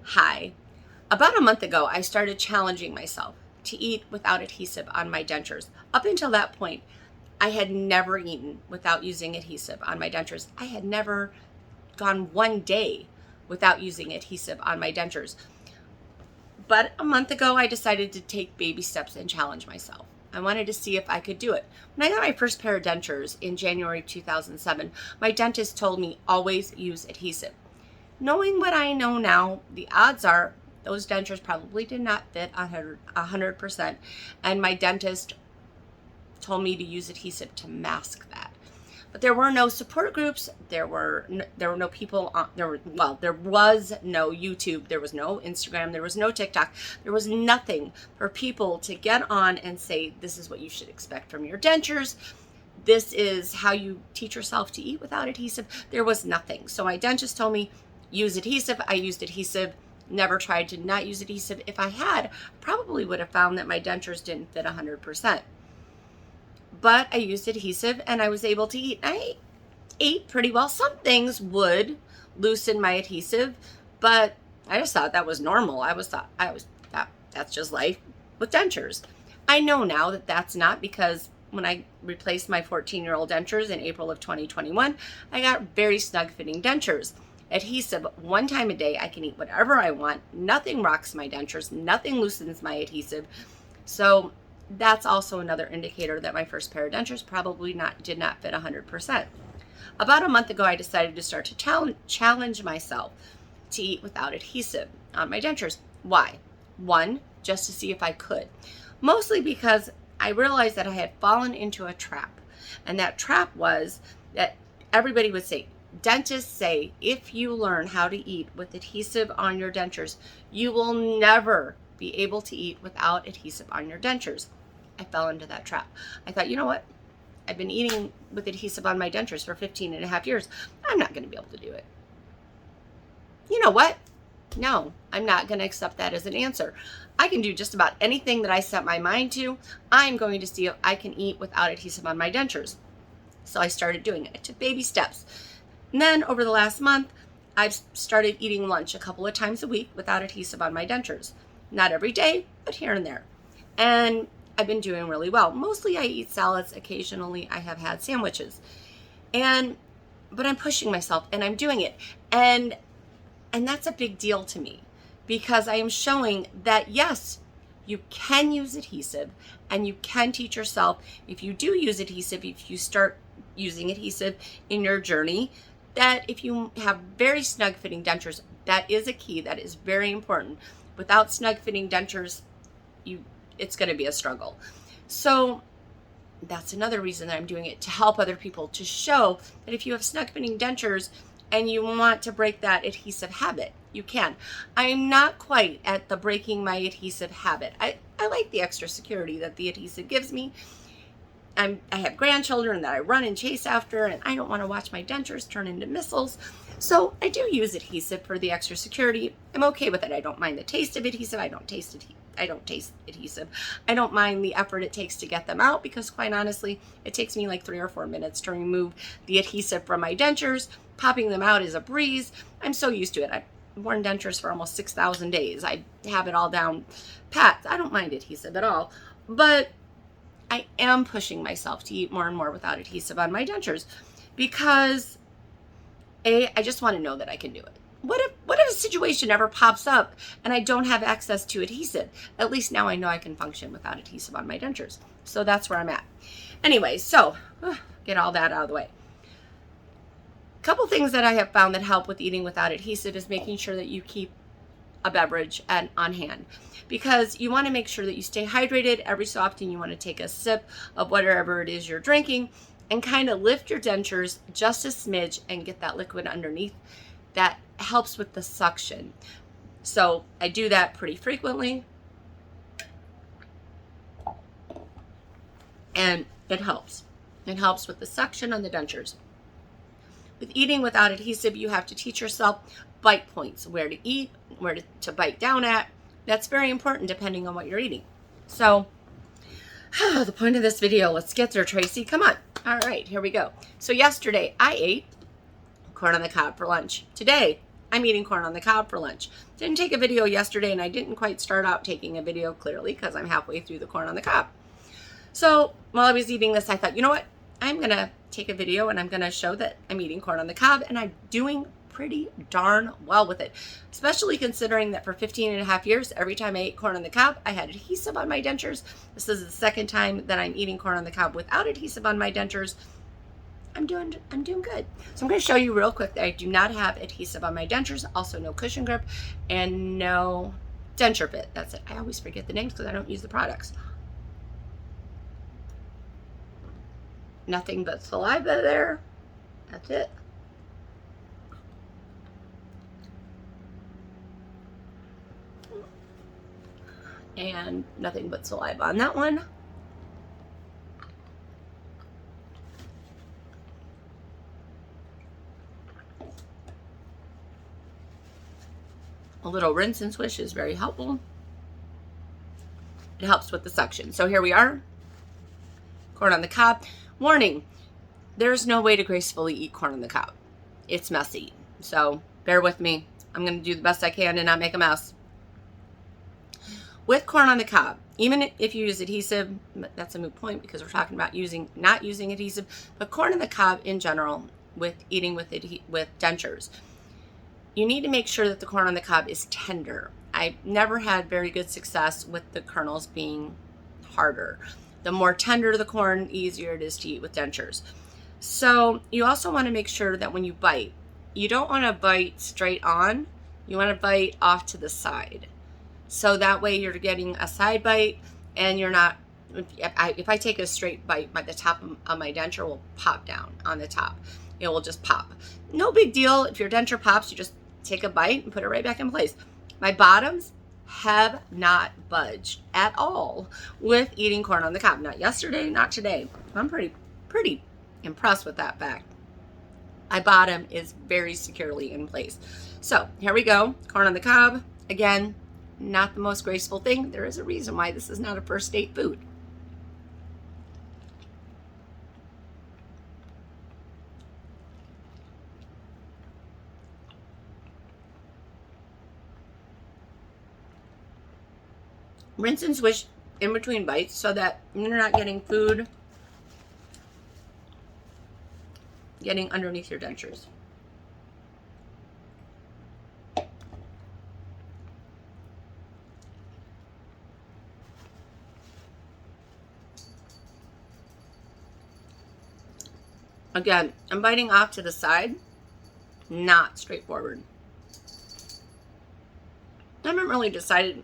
Hi. About a month ago, I started challenging myself to eat without adhesive on my dentures. Up until that point, I had never eaten without using adhesive on my dentures. I had never gone one day without using adhesive on my dentures. But a month ago, I decided to take baby steps and challenge myself. I wanted to see if I could do it. When I got my first pair of dentures in January 2007, my dentist told me always use adhesive. Knowing what I know now, the odds are those dentures probably did not fit 100%, and my dentist told me to use adhesive to mask that. But there were no support groups. There were no people on there was no YouTube, there was no Instagram, there was no TikTok. There was nothing for people to get on and say, this is what you should expect from your dentures. This is how you teach yourself to eat without adhesive. There was nothing. So my dentist told me use adhesive. I used adhesive. Never tried to not use adhesive. If I had, probably would have found that my dentures didn't fit 100%. But I used adhesive and I was able to eat. I ate pretty well. Some things would loosen my adhesive, but I just thought that was normal. That's just life with dentures. I know now that that's not, because when I replaced my 14-year-old dentures in April of 2021, I got very snug fitting dentures. Adhesive, one time a day, I can eat whatever I want. Nothing rocks my dentures. Nothing loosens my adhesive. So that's also another indicator that my first pair of dentures probably did not fit 100%. About a month ago, I decided to start to challenge myself to eat without adhesive on my dentures. Why? One, just to see if I could. Mostly because I realized that I had fallen into a trap. And that trap was that everybody would say, dentists say, if you learn how to eat with adhesive on your dentures, you will never be able to eat without adhesive on your dentures. I fell into that trap. I thought, you know what? I've been eating with adhesive on my dentures for 15 and a half years. I'm not going to be able to do it. You know what? No, I'm not going to accept that as an answer. I can do just about anything that I set my mind to. I'm going to see if I can eat without adhesive on my dentures. So I started doing it. I took baby steps. And then over the last month, I've started eating lunch a couple of times a week without adhesive on my dentures. Not every day, but here and there. And I've been doing really well. Mostly I eat salads. Occasionally I have had sandwiches. But I'm pushing myself and I'm doing it. And that's a big deal to me, because I am showing that yes, you can use adhesive and you can teach yourself, if you do use adhesive, if you start using adhesive in your journey, that if you have very snug fitting dentures, that is a key. That is very important. Without snug fitting dentures, it's going to be a struggle. So that's another reason that I'm doing it, to help other people, to show that if you have snug fitting dentures and you want to break that adhesive habit, you can. I'm not quite at the breaking my adhesive habit. I like the extra security that the adhesive gives me. I have grandchildren that I run and chase after, and I don't want to watch my dentures turn into missiles. So I do use adhesive for the extra security. I'm okay with it. I don't mind the taste of adhesive. I don't taste adhesive. I don't mind the effort it takes to get them out, because quite honestly, it takes me like 3 or 4 minutes to remove the adhesive from my dentures. Popping them out is a breeze. I'm so used to it. I've worn dentures for almost 6,000 days. I have it all down pat. I don't mind adhesive at all. But I am pushing myself to eat more and more without adhesive on my dentures, because I just want to know that I can do it. What if a situation ever pops up and I don't have access to adhesive? At least now I know I can function without adhesive on my dentures. So that's where I'm at. Anyway, so get all that out of the way. A couple things that I have found that help with eating without adhesive is making sure that you keep a beverage on hand, because you want to make sure that you stay hydrated. Every so often you want to take a sip of whatever it is you're drinking and kind of lift your dentures just a smidge and get that liquid underneath. That helps with the suction. So I do that pretty frequently, and it helps. It helps with the suction on the dentures. With eating without adhesive, you have to teach yourself bite points, where to eat, where to bite down at. That's very important depending on what you're eating. So the point of this video, let's get there, Tracy. Come on. All right, here we go. So yesterday I ate corn on the cob for lunch. Today I'm eating corn on the cob for lunch. Didn't take a video yesterday, and I didn't quite start out taking a video clearly because I'm halfway through the corn on the cob. So while I was eating this, I thought, you know what? I'm going to take a video and I'm going to show that I'm eating corn on the cob, and I'm doing pretty darn well with it, especially considering that for 15 and a half years, every time I ate corn on the cob, I had adhesive on my dentures. This is the second time that I'm eating corn on the cob without adhesive on my dentures. I'm doing good. So I'm going to show you real quick that I do not have adhesive on my dentures, also no cushion grip, and no denture fit. That's it. I always forget the names because I don't use the products. Nothing but saliva there. That's it. And nothing but saliva on that one. A little rinse and swish is very helpful. It helps with the suction. So here we are, corn on the cob. Warning, there's no way to gracefully eat corn on the cob. It's messy. So bear with me. I'm going to do the best I can and not make a mess. With corn on the cob, even if you use adhesive, that's a moot point because we're talking about not using adhesive, but corn on the cob in general, with eating with dentures, you need to make sure that the corn on the cob is tender. I've never had very good success with the kernels being harder. The more tender the corn, the easier it is to eat with dentures. So you also want to make sure that when you bite, you don't want to bite straight on. You want to bite off to the side. So that way you're getting a side bite, and you're not, if I take a straight bite, the top of my denture will pop down on the top. It will just pop. No big deal. If your denture pops, you just take a bite and put it right back in place. My bottoms have not budged at all with eating corn on the cob. Not yesterday, not today. I'm pretty impressed with that fact. My bottom is very securely in place. So here we go. Corn on the cob. Again, not the most graceful thing. There is a reason why this is not a first date food. Rinse and swish in between bites so that you're not getting food getting underneath your dentures. Again, I'm biting off to the side, not straightforward. I haven't really decided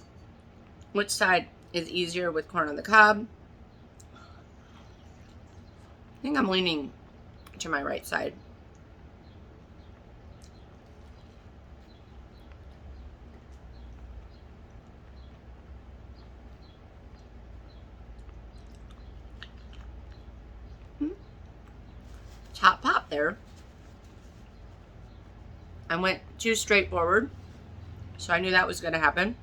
which side is easier with corn on the cob. I think I'm leaning to my right side. Top pop there. I went too straightforward, so I knew that was going to happen.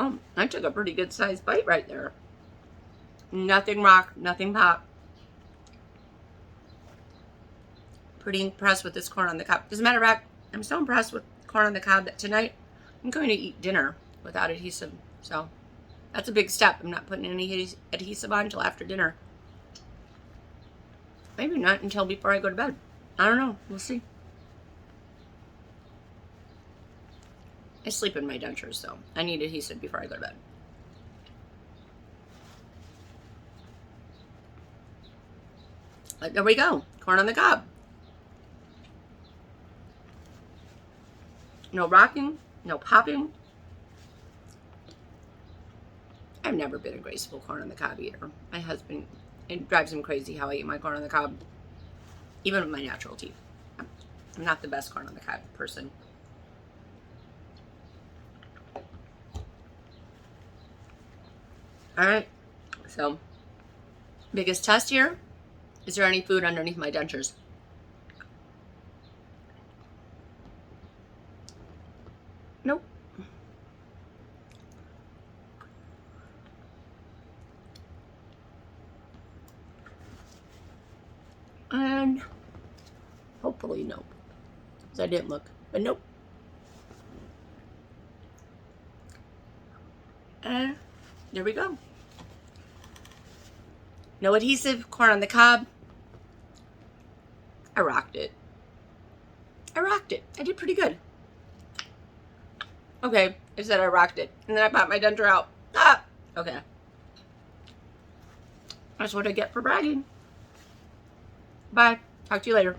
Oh, I took a pretty good sized bite right there. Nothing rock, nothing pop. Pretty impressed with this corn on the cob. As a matter of fact, I'm so impressed with corn on the cob that tonight I'm going to eat dinner without adhesive. So that's a big step. I'm not putting any adhesive on until after dinner. Maybe not until before I go to bed. I don't know. We'll see. I sleep in my dentures, so I need adhesive before I go to bed. But there we go. Corn on the cob. No rocking, no popping. I've never been a graceful corn on the cob eater. My husband, it drives him crazy how I eat my corn on the cob, even with my natural teeth. I'm not the best corn on the cob person. All right, so biggest test here. Is there any food underneath my dentures? Nope. And hopefully nope. Because I didn't look. But nope. And there we go. No adhesive, corn on the cob. I rocked it. I rocked it. I did pretty good. Okay, I said I rocked it. And then I popped my denture out. Ah! Okay. That's what I get for bragging. Bye. Talk to you later.